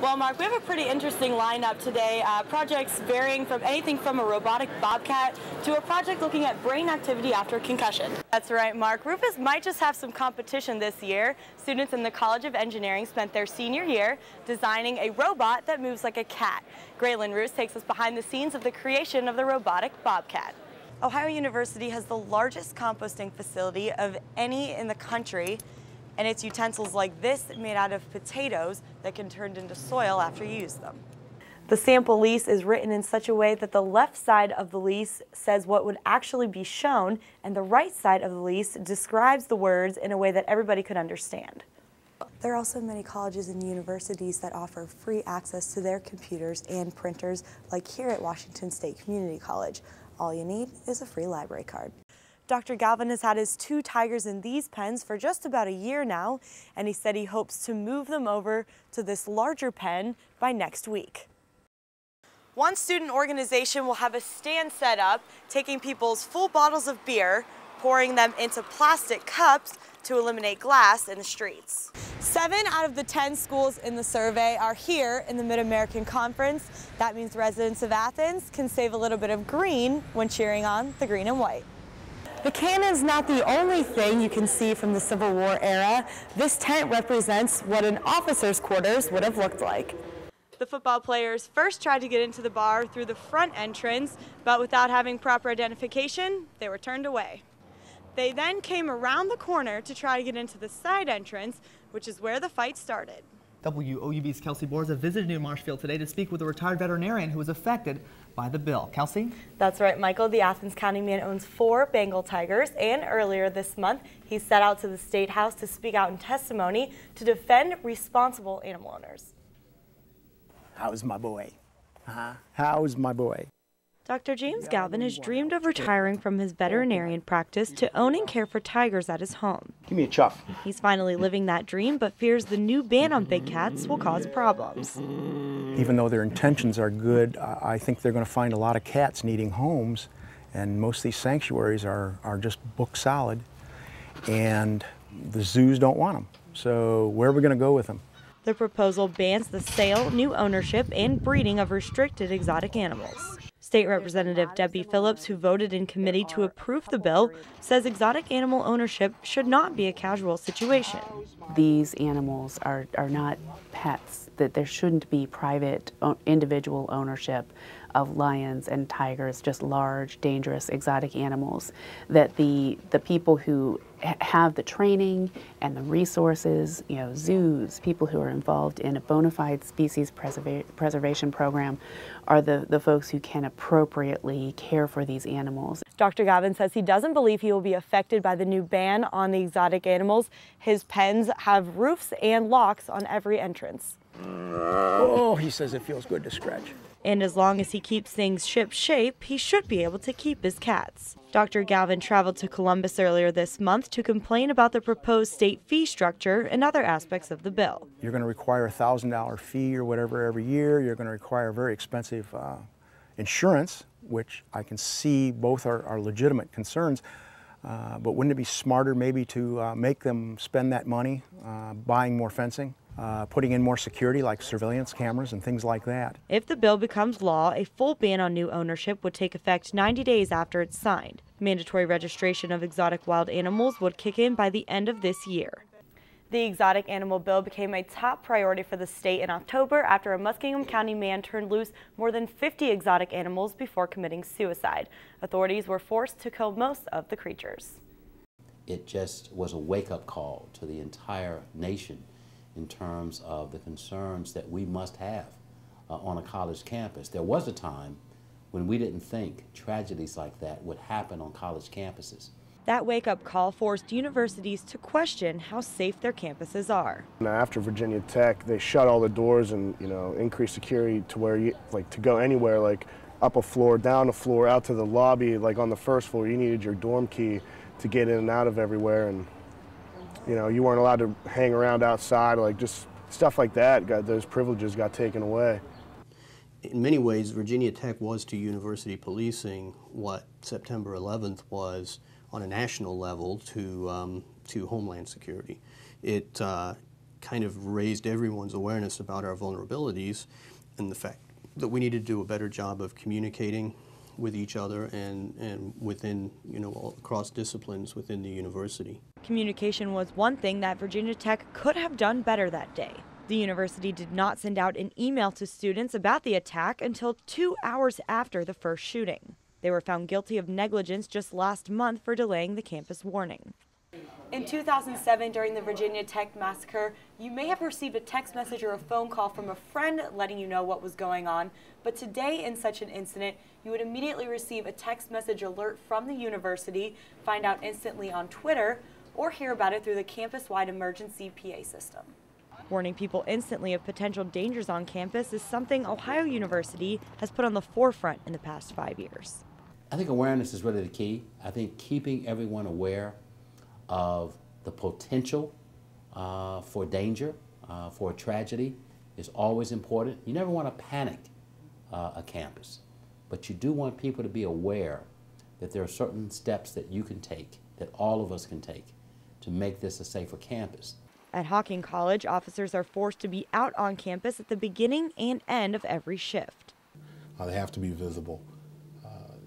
Well, Mark, we have a pretty interesting lineup today. Projects varying from anything from a robotic bobcat to a project looking at brain activity after a concussion. That's right, Mark. Rufus might just have some competition this year. Students in the College of Engineering spent their senior year designing a robot that moves like a cat. Graylin Roos takes us behind the scenes of the creation of the robotic bobcat. Ohio University has the largest composting facility of any in the country, and it's utensils like this made out of potatoes that can turn into soil after you use them. The sample lease is written in such a way that the left side of the lease says what would actually be shown, and the right side of the lease describes the words in a way that everybody could understand. There are also many colleges and universities that offer free access to their computers and printers, like here at Washington State Community College. All you need is a free library card. Dr. Galvin has had his 2 tigers in these pens for just about a year now, and he said he hopes to move them over to this larger pen by next week. One student organization will have a stand set up, taking people's full bottles of beer, pouring them into plastic cups to eliminate glass in the streets. 7 out of the 10 schools in the survey are here in the Mid-American Conference. That means residents of Athens can save a little bit of green when cheering on the green and white. The cannon's not the only thing you can see from the Civil War era. This tent represents what an officer's quarters would have looked like. The football players first tried to get into the bar through the front entrance, but without having proper identification, they were turned away. They then came around the corner to try to get into the side entrance, which is where the fight started. WOUB's Kelsey Borza visited New Marshfield today to speak with a retired veterinarian who was affected by the bill. Kelsey? That's right, Michael. The Athens County man owns 4 Bengal tigers, and earlier this month, he set out to the State House to speak out in testimony to defend responsible animal owners. How's my boy? How's my boy? Dr. James Galvin has dreamed of retiring from his veterinarian practice to own and care for tigers at his home. Give me a chuff. He's finally living that dream, but fears the new ban on big cats will cause problems. Even though their intentions are good, I think they're going to find a lot of cats needing homes, and most of these sanctuaries are just book solid, and the zoos don't want them. So where are we going to go with them? The proposal bans the sale, new ownership, and breeding of restricted exotic animals. State Representative Debbie Phillips, who voted in committee to approve the bill, says exotic animal ownership should not be a casual situation. These animals are not pets, that there shouldn't be private individual ownership of lions and tigers, just large, dangerous, exotic animals, that the people who have the training and the resources, zoos, people who are involved in a bona fide species preservation program are the folks who can appropriately care for these animals. Dr. Galvin says he doesn't believe he will be affected by the new ban on the exotic animals. His pens have roofs and locks on every entrance. Oh, he says it feels good to scratch. And as long as he keeps things ship-shape, he should be able to keep his cats. Dr. Galvin traveled to Columbus earlier this month to complain about the proposed state fee structure and other aspects of the bill. You're going to require a $1,000 fee or whatever every year. You're going to require very expensive insurance, which I can see both are legitimate concerns. But wouldn't it be smarter maybe to make them spend that money buying more fencing? Putting in more security like surveillance cameras and things like that. If the bill becomes law, a full ban on new ownership would take effect 90 days after it's signed. Mandatory registration of exotic wild animals would kick in by the end of this year. The exotic animal bill became a top priority for the state in October after a Muskingum County man turned loose more than 50 exotic animals before committing suicide. Authorities were forced to kill most of the creatures. It just was a wake-up call to the entire nation in terms of the concerns that we must have on a college campus. There was a time when we didn't think tragedies like that would happen on college campuses. That wake-up call forced universities to question how safe their campuses are. Now, after Virginia Tech, they shut all the doors and increased security to where you to go anywhere, like up a floor, down a floor, out to the lobby. Like on the first floor, you needed your dorm key to get in and out of everywhere, and you weren't allowed to hang around outside, like just stuff like that. Those privileges got taken away. In many ways, Virginia Tech was to university policing what September 11th was on a national level to Homeland Security. It kind of raised everyone's awareness about our vulnerabilities and the fact that we need to do a better job of communicating with each other and within, all across disciplines within the university. Communication was one thing that Virginia Tech could have done better that day. The university did not send out an email to students about the attack until 2 hours after the first shooting. They were found guilty of negligence just last month for delaying the campus warning. In 2007, during the Virginia Tech massacre, you may have received a text message or a phone call from a friend letting you know what was going on. But today, in such an incident, you would immediately receive a text message alert from the university, find out instantly on Twitter, or hear about it through the campus-wide emergency PA system. Warning people instantly of potential dangers on campus is something Ohio University has put on the forefront in the past 5 years. I think awareness is really the key. I think keeping everyone aware of the potential for danger, for a tragedy, is always important. You never want to panic a campus, but you do want people to be aware that there are certain steps that you can take, that all of us can take, to make this a safer campus. At Hocking College, officers are forced to be out on campus at the beginning and end of every shift. They have to be visible.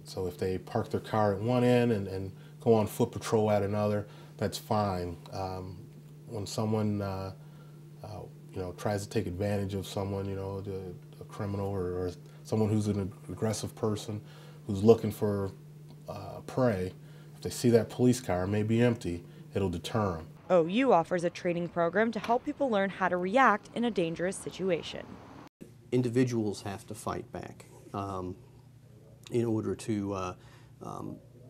So if they park their car at one end and go on foot patrol at another, that's fine. When someone tries to take advantage of someone, a criminal or someone who's an aggressive person who's looking for prey, if they see that police car, it may be empty, it'll deter them. OU offers a training program to help people learn how to react in a dangerous situation. Individuals have to fight back in order to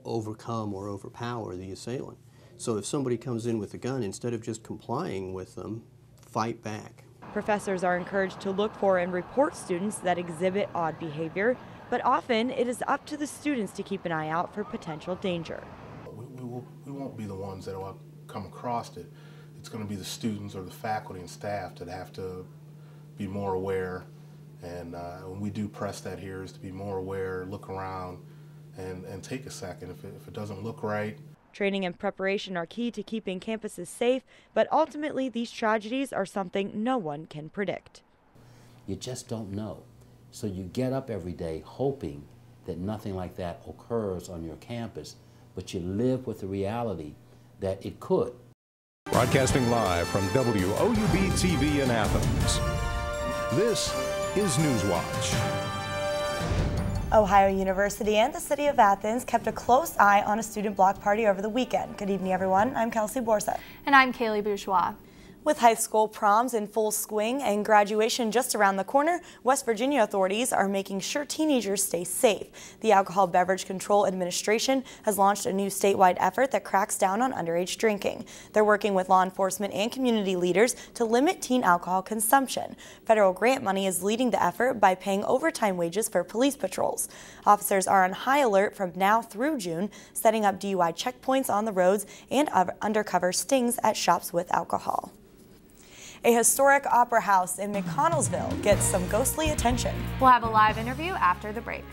overcome or overpower the assailant. So if somebody comes in with a gun, instead of just complying with them, fight back. Professors are encouraged to look for and report students that exhibit odd behavior, but often it is up to the students to keep an eye out for potential danger. We won't be the ones that will come across it. It's going to be the students or the faculty and staff that have to be more aware. And when we do press that here, is to be more aware, look around, and take a second. If it doesn't look right. Training and preparation are key to keeping campuses safe, but ultimately these tragedies are something no one can predict. You just don't know. So you get up every day hoping that nothing like that occurs on your campus, but you live with the reality that it could. Broadcasting live from WOUB-TV in Athens, this is Newswatch. Ohio University and the City of Athens kept a close eye on a student block party over the weekend. Good evening, everyone. I'm Kelsey Borsa. And I'm Kaylee Bourgeois. With high school proms in full swing and graduation just around the corner, West Virginia authorities are making sure teenagers stay safe. The Alcohol Beverage Control Administration has launched a new statewide effort that cracks down on underage drinking. They're working with law enforcement and community leaders to limit teen alcohol consumption. Federal grant money is leading the effort by paying overtime wages for police patrols. Officers are on high alert from now through June, setting up DUI checkpoints on the roads and undercover stings at shops with alcohol. A historic opera house in McConnellsville gets some ghostly attention. We'll have a live interview after the break.